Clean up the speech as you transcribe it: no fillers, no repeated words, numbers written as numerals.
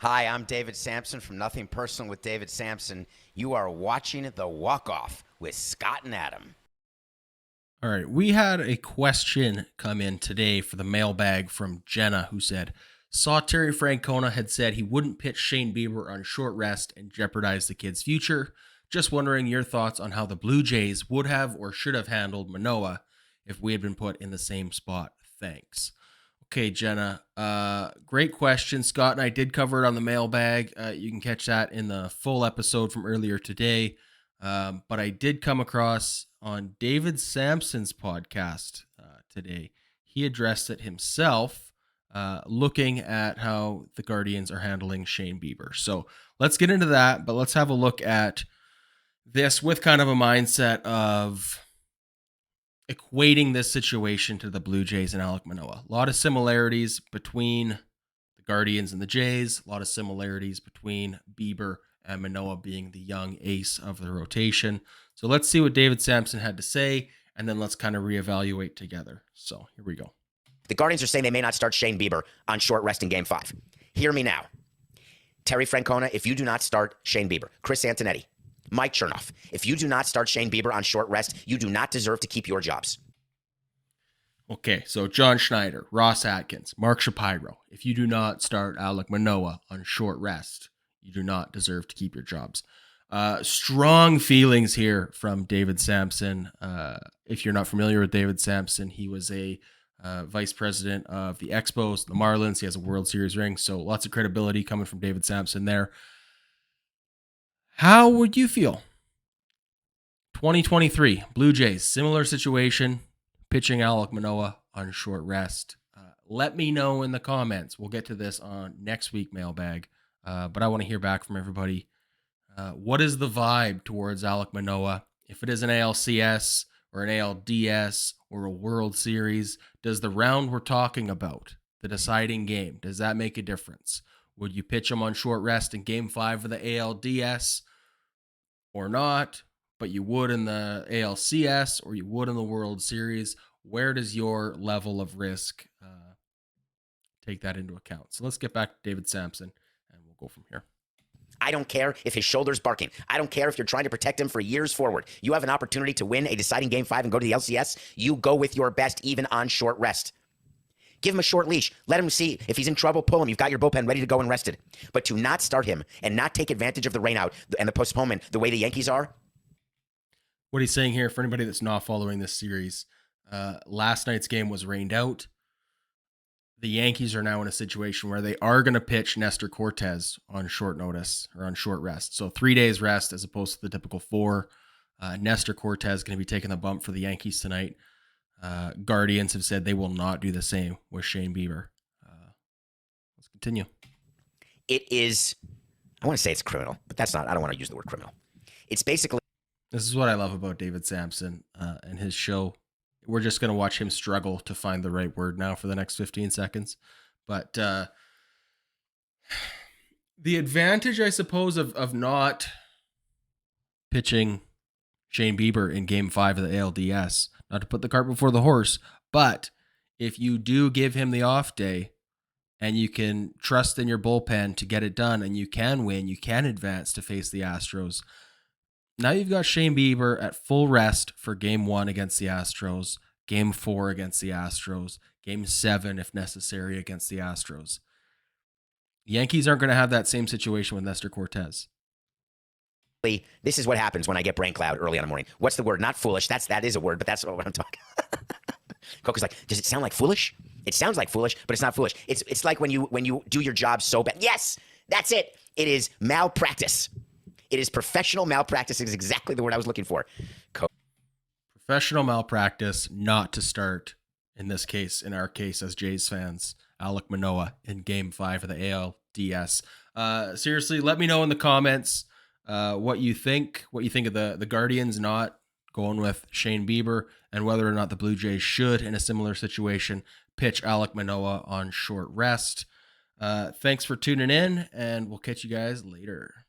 Hi, I'm David Samson from Nothing Personal with David Samson. You are watching The Walk-Off with Scott and Adam. All right, we had a question come in today for the mailbag from Jenna, who said, saw Terry Francona had said he wouldn't pitch Shane Bieber on short rest and jeopardize the kid's future. Just wondering your thoughts on how the Blue Jays would have or should have handled Manoah if we had been put in the same spot. Thanks. Okay, Jenna, great question. Scott and I did cover it on the mailbag. You can catch that in the full episode from earlier today. But I did come across on David Samson's podcast today. He addressed it himself, looking at how the Guardians are handling Shane Bieber. So let's get into that, but let's have a look at this with kind of a mindset of equating this situation to the Blue Jays and Alek Manoah. A lot of similarities between the Guardians and the Jays, a lot of similarities between Bieber and Manoah being the young ace of the rotation. So let's see what David Samson had to say, and then let's kind of reevaluate together. So here we go. The Guardians are saying they may not start Shane Bieber on short rest in Game 5. Hear me now. Terry Francona, if you do not start Shane Bieber. Chris Antonetti. Mike Chernoff, if you do not start Shane Bieber on short rest, you do not deserve to keep your jobs. Okay, so John Schneider, Ross Atkins, Mark Shapiro, if you do not start Alek Manoah on short rest, you do not deserve to keep your jobs. Strong feelings here from David Samson. If you're not familiar with David Samson, he was a vice president of the Expos, the Marlins. He has a World Series ring, so lots of credibility coming from David Samson there. How would you feel? 2023, Blue Jays, similar situation, pitching Alek Manoah on short rest. Let me know in the comments. We'll get to this on next week mailbag, but I want to hear back from everybody. What is the vibe towards Alek Manoah? If it is an ALCS or an ALDS or a World Series, does the round we're talking about, the deciding game, does that make a difference? Would you pitch him on short rest in Game 5 of the ALDS or not, but you would in the ALCS or you would in the World Series? Where does your level of risk take that into account? So let's get back to David Samson, and we'll go from here. I don't care if his shoulder's barking. I don't care if you're trying to protect him for years forward. You have an opportunity to win a deciding Game 5 and go to the LCS. You go with your best, even on short rest. Give him a short leash. Let him see. If he's in trouble, pull him. You've got your bullpen ready to go and rested. But to not start him and not take advantage of the rainout and the postponement the way the Yankees are. What he's saying here, for anybody that's not following this series, last night's game was rained out. The Yankees are now in a situation where they are going to pitch Nestor Cortes on short notice or on short rest. So 3 days rest as opposed to the typical 4. Nestor Cortes is going to be taking the bump for the Yankees tonight. Guardians have said they will not do the same with Shane Bieber. Let's continue. It is, I want to say it's criminal, but that's not, I don't want to use the word criminal. It's basically. This is what I love about David Samson and his show. We're just going to watch him struggle to find the right word now for the next 15 seconds. But the advantage, I suppose, of not pitching Shane Bieber in Game 5 of the ALDS, not to put the cart before the horse, but if you do give him the off day and you can trust in your bullpen to get it done and you can win, you can advance to face the Astros. Now you've got Shane Bieber at full rest for Game 1 against the Astros, Game 4 against the Astros, Game 7, if necessary, against the Astros. The Yankees aren't going to have that same situation with Nestor Cortes. This is what happens when I get brain cloud early on in the morning. What's the word? Not foolish. That is a word, but that's what I'm talking. Coco's like, does it sound like foolish? It sounds like foolish, but it's not foolish. It's like when you do your job so bad. Yes, that's it. It is malpractice. It is professional malpractice. Is exactly the word I was looking for. Professional malpractice not to start, in this case, in our case as Jays fans, Alek Manoah in Game 5 of the ALDS. Seriously, let me know in the comments what you think of the Guardians not going with Shane Bieber and whether or not the Blue Jays should, in a similar situation, pitch Alek Manoah on short rest. Thanks for tuning in, and we'll catch you guys later.